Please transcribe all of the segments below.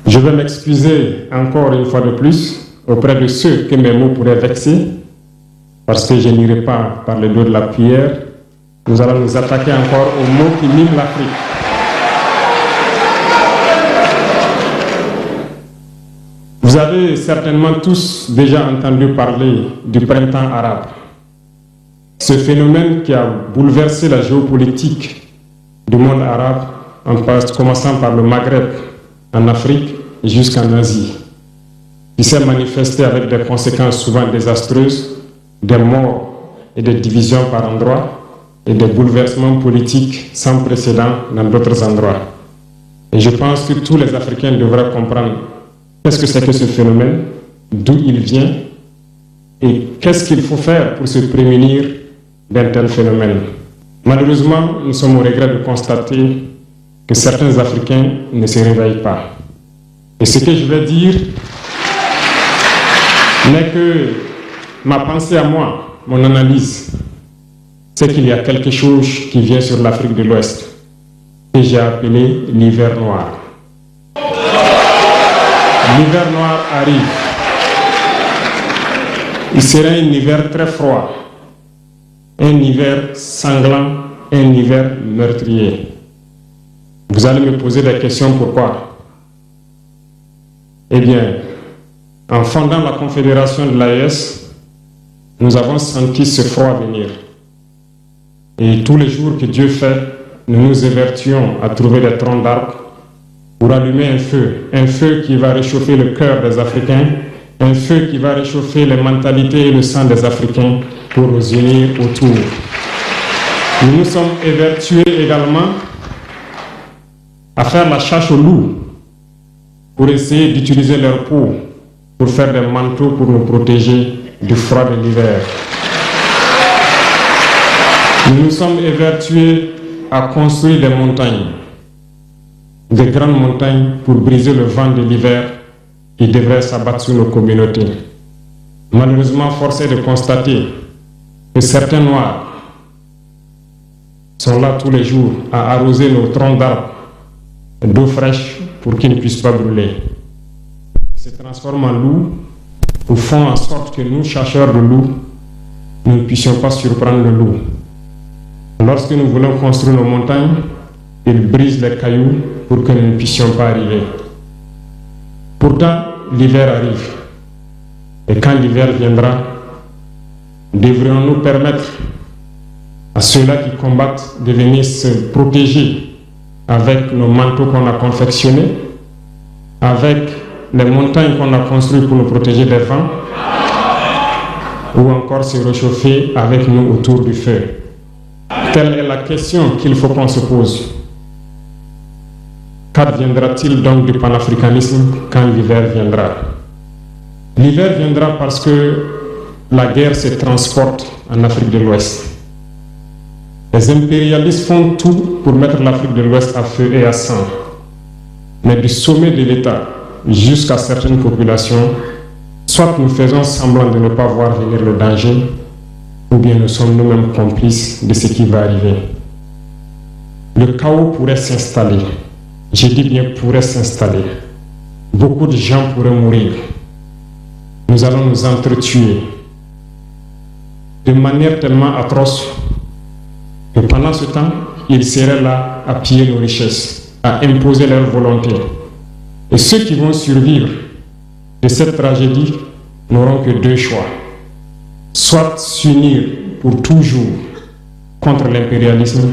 Je vais m'excuser encore une fois de plus auprès de ceux que mes mots pourraient vexer, parce que je n'irai pas par le dos de la cuillère. Nous allons nous attaquer encore aux mots qui minent l'Afrique. Vous avez certainement tous déjà entendu parler du printemps arabe. Ce phénomène qui a bouleversé la géopolitique du monde arabe, en commençant par le Maghreb, en Afrique jusqu'en Asie, qui s'est manifesté avec des conséquences souvent désastreuses, des morts et des divisions par endroits, et des bouleversements politiques sans précédent dans d'autres endroits. Et je pense que tous les Africains devraient comprendre qu'est-ce que c'est que ce phénomène, d'où il vient, et qu'est-ce qu'il faut faire pour se prémunir d'un tel phénomène. Malheureusement, nous sommes au regret de constater que certains Africains ne se réveillent pas. Et ce que je vais dire n'est que ma pensée à moi, mon analyse, c'est qu'il y a quelque chose qui vient sur l'Afrique de l'Ouest, que j'ai appelé l'hiver noir. L'hiver noir arrive. Il sera un hiver très froid, un hiver sanglant, un hiver meurtrier. Vous allez me poser des questions, pourquoi? Eh bien, en fondant la Confédération de l'AES, nous avons senti ce froid venir. Et tous les jours que Dieu fait, nous nous évertuons à trouver des troncs d'arbres pour allumer un feu qui va réchauffer le cœur des Africains, un feu qui va réchauffer les mentalités et le sang des Africains pour nous unir autour. Nous nous sommes évertués également à faire la chasse aux loups pour essayer d'utiliser leur peau pour faire des manteaux pour nous protéger du froid de l'hiver. Nous nous sommes évertués à construire des montagnes, des grandes montagnes pour briser le vent de l'hiver qui devrait s'abattre sur nos communautés. Malheureusement, force est de constater que certains Noirs sont là tous les jours à arroser nos troncs d'arbres d'eau fraîche pour qu'ils ne puissent pas brûler. Ils se transforment en loups ou font en sorte que nous, chasseurs de loups, nous ne puissions pas surprendre le loup. Lorsque nous voulons construire nos montagnes, ils brisent les cailloux pour que nous ne puissions pas arriver. Pourtant, l'hiver arrive. Et quand l'hiver viendra, devrions-nous permettre à ceux-là qui combattent de venir se protéger avec nos manteaux qu'on a confectionnés, avec les montagnes qu'on a construites pour nous protéger des vents, ou encore se réchauffer avec nous autour du feu. Telle est la question qu'il faut qu'on se pose. Qu'adviendra-t-il donc du panafricanisme quand l'hiver viendra? L'hiver viendra parce que la guerre se transporte en Afrique de l'Ouest. Les impérialistes font tout pour mettre l'Afrique de l'Ouest à feu et à sang. Mais du sommet de l'État jusqu'à certaines populations, soit nous faisons semblant de ne pas voir venir le danger, ou bien nous sommes nous-mêmes complices de ce qui va arriver. Le chaos pourrait s'installer. Je dis bien pourrait s'installer. Beaucoup de gens pourraient mourir. Nous allons nous entretuer de manière tellement atroce que pendant ce temps, ils seraient là à piller nos richesses, à imposer leur volonté. Et ceux qui vont survivre de cette tragédie n'auront que deux choix. Soit s'unir pour toujours contre l'impérialisme,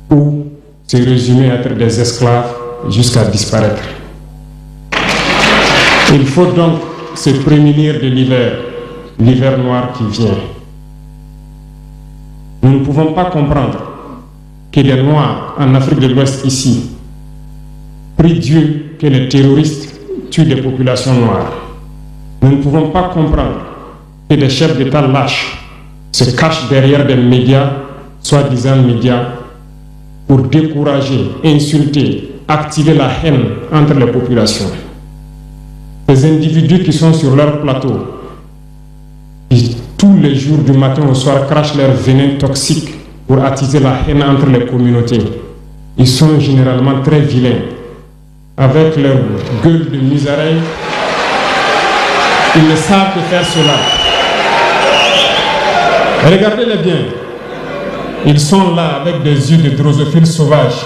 ou se résumer à être des esclaves jusqu'à disparaître. Il faut donc se prémunir de l'hiver noir qui vient. Nous ne pouvons pas comprendre que les Noirs en Afrique de l'Ouest ici prient Dieu que les terroristes tuent des populations noires. Nous ne pouvons pas comprendre que des chefs d'État lâches se cachent derrière des médias, soi-disant médias, pour décourager, insulter, activer la haine entre les populations. Ces individus qui sont sur leur plateau, qui tous les jours du matin au soir crachent leur venin toxique pour attiser la haine entre les communautés, ils sont généralement très vilains avec leur gueule de musaraigne, ils ne savent que faire cela. Regardez-les bien. Ils sont là avec des yeux de drosophiles sauvages.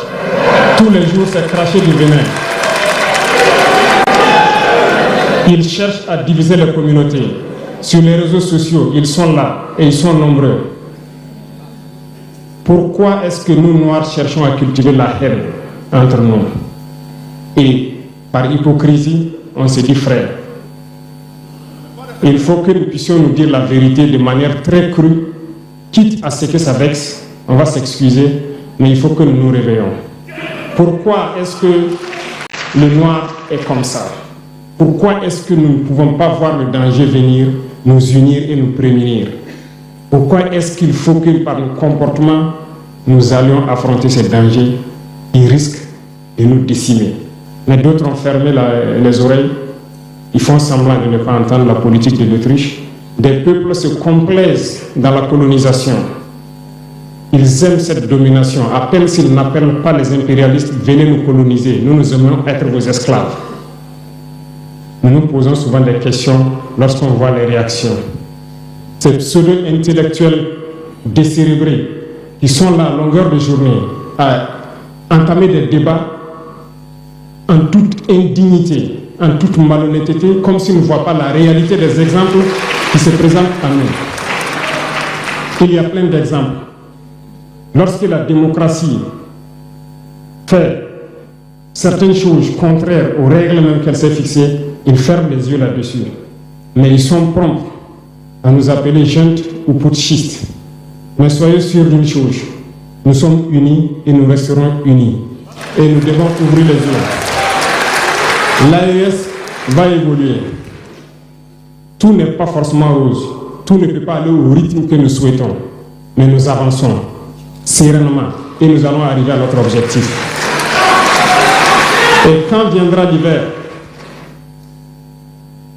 Tous les jours, c'est cracher du venin. Ils cherchent à diviser les communautés. Sur les réseaux sociaux, ils sont là et ils sont nombreux. Pourquoi est-ce que nous, Noirs, cherchons à cultiver la haine entre nous? Et par hypocrisie, on se dit frère. Il faut que nous puissions nous dire la vérité de manière très crue, quitte à ce que ça vexe, on va s'excuser, mais il faut que nous nous réveillons. Pourquoi est-ce que le noir est comme ça? Pourquoi est-ce que nous ne pouvons pas voir le danger venir, nous unir et nous prémunir? Pourquoi est-ce qu'il faut que par nos comportements, nous allions affronter ces dangers qui risquent de nous décimer? Mais d'autres ont fermé les oreilles. Ils font semblant de ne pas entendre la politique de l'Autriche. Des peuples se complaisent dans la colonisation. Ils aiment cette domination. À peine s'ils n'appellent pas les impérialistes, venez nous coloniser. Nous aimons être vos esclaves. Nous nous posons souvent des questions lorsqu'on voit les réactions. Ces pseudo-intellectuels décérébrés qui sont là à longueur de journée à entamer des débats en toute indignité, en toute malhonnêteté, comme s'ils ne voient pas la réalité des exemples qui se présentent à nous. Il y a plein d'exemples. Lorsque la démocratie fait certaines choses contraires aux règles même qu'elle s'est fixées, ils ferment les yeux là-dessus. Mais ils sont prompts à nous appeler juntes ou putschistes. Mais soyez sûrs d'une chose, nous sommes unis et nous resterons unis. Et nous devons ouvrir les yeux. L'AES va évoluer. Tout n'est pas forcément rose. Tout ne peut pas aller au rythme que nous souhaitons. Mais nous avançons sereinement et nous allons arriver à notre objectif. Et quand viendra l'hiver,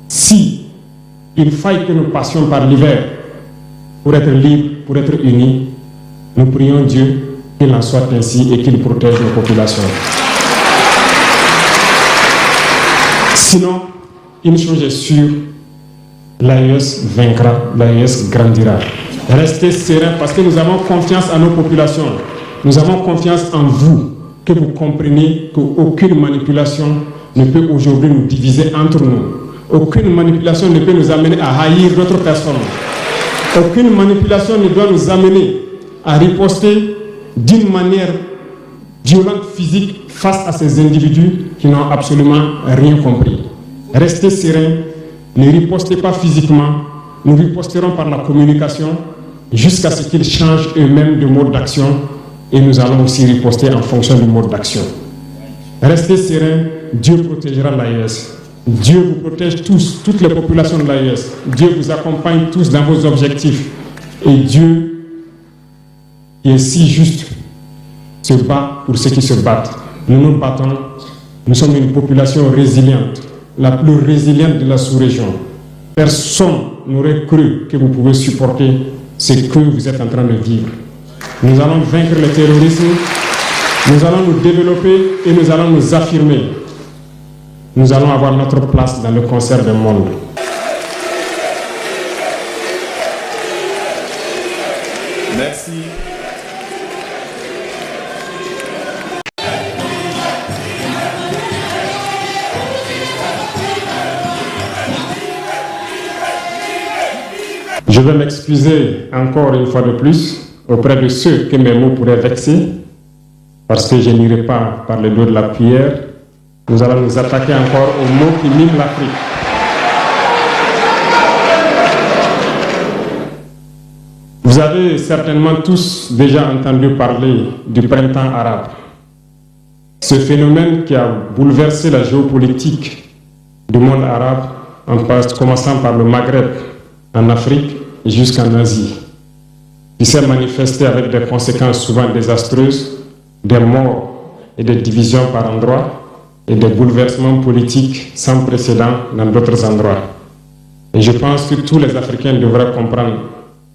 si il faille que nous passions par l'hiver pour être libres, pour être unis, nous prions Dieu qu'il en soit ainsi et qu'il protège nos populations. Sinon, une chose est sûre, l'AES vaincra, l'AES grandira. Restez sereins parce que nous avons confiance en nos populations. Nous avons confiance en vous, que vous compreniez qu'aucune manipulation ne peut aujourd'hui nous diviser entre nous. Aucune manipulation ne peut nous amener à haïr d'autres personnes. Aucune manipulation ne doit nous amener à riposter d'une manière violente, physique, face à ces individus qui n'ont absolument rien compris. Restez sereins, ne ripostez pas physiquement, nous riposterons par la communication jusqu'à ce qu'ils changent eux-mêmes de mode d'action et nous allons aussi riposter en fonction du mode d'action. Restez sereins, Dieu protégera l'AES. Dieu vous protège tous, toutes les populations de l'AES. Dieu vous accompagne tous dans vos objectifs. Et Dieu, qui est si juste, se bat pour ceux qui se battent. Nous nous battons, nous sommes une population résiliente, la plus résiliente de la sous-région. Personne n'aurait cru que vous pouvez supporter ce que vous êtes en train de vivre. Nous allons vaincre le terrorisme, nous allons nous développer et nous allons nous affirmer. Nous allons avoir notre place dans le concert du monde. Merci. Je vais m'excuser encore une fois de plus auprès de ceux que mes mots pourraient vexer, parce que je n'irai pas par le dos de la cuillère. Nous allons nous attaquer encore aux mots qui miment l'Afrique. Vous avez certainement tous déjà entendu parler du printemps arabe. Ce phénomène qui a bouleversé la géopolitique du monde arabe, en commençant par le Maghreb, en Afrique jusqu'en Asie, qui s'est manifesté avec des conséquences souvent désastreuses, des morts et des divisions par endroits, et des bouleversements politiques sans précédent dans d'autres endroits. Et je pense que tous les Africains devraient comprendre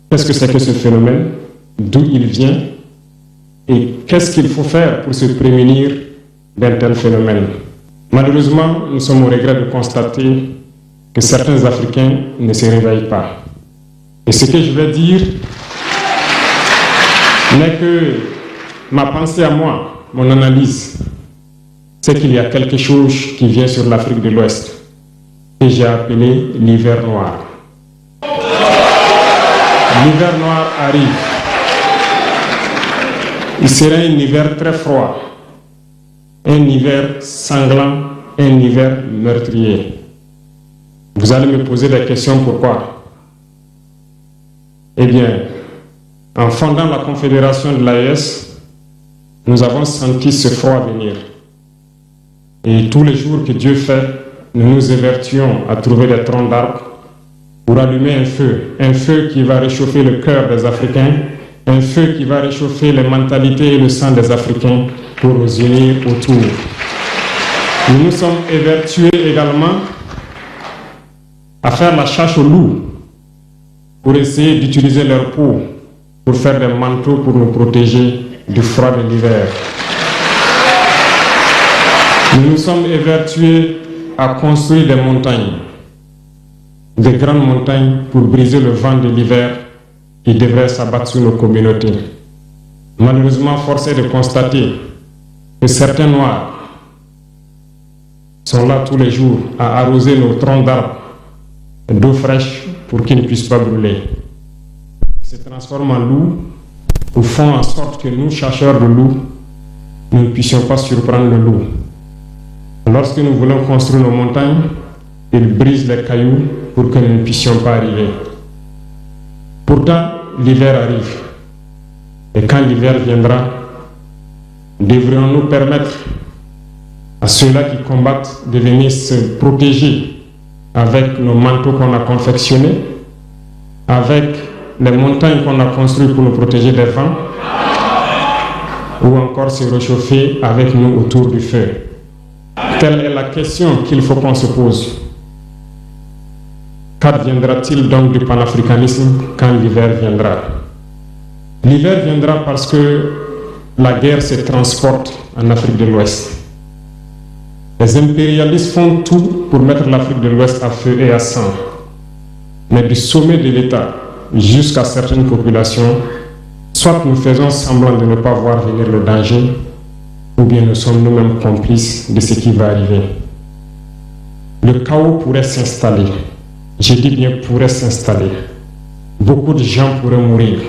qu'est-ce que c'est que ce phénomène, d'où il vient, et qu'est-ce qu'il faut faire pour se prémunir d'un tel phénomène. Malheureusement, nous sommes au regret de constater que certains Africains ne se réveillent pas. Et ce que je vais dire n'est que ma pensée à moi, mon analyse, c'est qu'il y a quelque chose qui vient sur l'Afrique de l'Ouest, que j'ai appelé l'hiver noir. L'hiver noir arrive. Il sera un hiver très froid, un hiver sanglant, un hiver meurtrier. Vous allez me poser des questions, pourquoi? Eh bien, en fondant la Confédération de l'AES, nous avons senti ce froid venir. Et tous les jours que Dieu fait, nous nous évertuons à trouver des troncs d'arbres pour allumer un feu qui va réchauffer le cœur des Africains, un feu qui va réchauffer les mentalités et le sang des Africains pour nous unir autour. Nous nous sommes évertués également à faire la chasse aux loups pour essayer d'utiliser leur peau pour faire des manteaux pour nous protéger du froid de l'hiver. Nous nous sommes évertués à construire des montagnes, des grandes montagnes pour briser le vent de l'hiver qui devrait s'abattre sur nos communautés. Malheureusement, force est de constater que certains Noirs sont là tous les jours à arroser nos troncs d'arbres d'eau fraîche pour qu'ils ne puissent pas brûler. Ils se transforment en loups ou font en sorte que nous, chasseurs de loups, nous ne puissions pas surprendre le loup. Lorsque nous voulons construire nos montagnes, ils brisent les cailloux pour que nous ne puissions pas arriver. Pourtant, l'hiver arrive. Et quand l'hiver viendra, devrions-nous permettre à ceux-là qui combattent de venir se protéger avec nos manteaux qu'on a confectionnés, avec les montagnes qu'on a construites pour nous protéger des vents, ou encore se réchauffer avec nous autour du feu. Telle est la question qu'il faut qu'on se pose. Qu'adviendra-t-il donc du panafricanisme quand l'hiver viendra? L'hiver viendra parce que la guerre se transporte en Afrique de l'Ouest. Les impérialistes font tout pour mettre l'Afrique de l'Ouest à feu et à sang. Mais du sommet de l'État jusqu'à certaines populations, soit nous faisons semblant de ne pas voir venir le danger, ou bien nous sommes nous-mêmes complices de ce qui va arriver. Le chaos pourrait s'installer. Je dis bien pourrait s'installer. Beaucoup de gens pourraient mourir.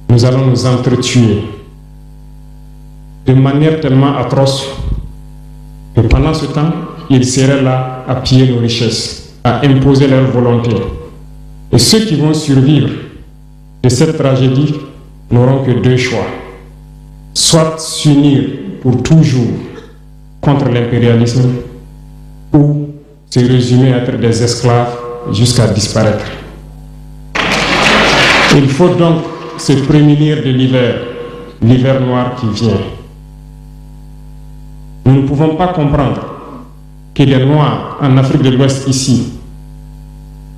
Nous allons nous entretuer de manière tellement atroce que pendant ce temps, ils seraient là à piller nos richesses, à imposer leur volonté. Et ceux qui vont survivre de cette tragédie n'auront que deux choix. Soit s'unir pour toujours contre l'impérialisme ou se résumer à être des esclaves jusqu'à disparaître. Il faut donc se prémunir de l'hiver noir qui vient. Nous ne pouvons pas comprendre que les Noirs en Afrique de l'Ouest ici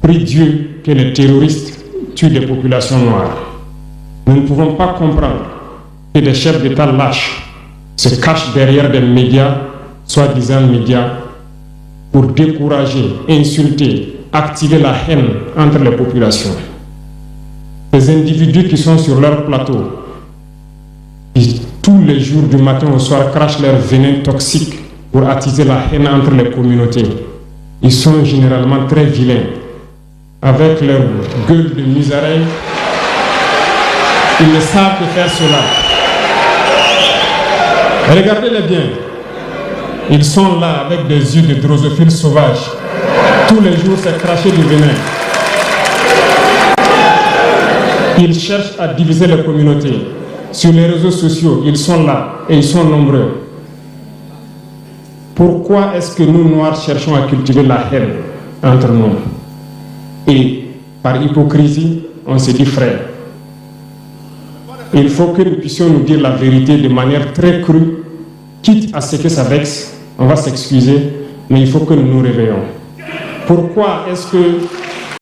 prient Dieu que les terroristes tuent des populations noires. Nous ne pouvons pas comprendre que des chefs d'État lâches se cachent derrière des médias, soi-disant médias, pour décourager, insulter, activer la haine entre les populations. Ces individus qui sont sur leur plateau, qui tous les jours du matin au soir crachent leur venin toxique pour attiser la haine entre les communautés, ils sont généralement très vilains. Avec leur gueule de musaraigne, ils ne savent que faire cela. Regardez-les bien. Ils sont là avec des yeux de drosophiles sauvages. Tous les jours, c'est cracher du venin. Ils cherchent à diviser les communautés. Sur les réseaux sociaux, ils sont là et ils sont nombreux. Pourquoi est-ce que nous, Noirs, cherchons à cultiver la haine entre nous? Et par hypocrisie, on se dit frère. Il faut que nous puissions nous dire la vérité de manière très crue, quitte à ce que ça vexe, on va s'excuser, mais il faut que nous nous réveillons. Pourquoi est-ce que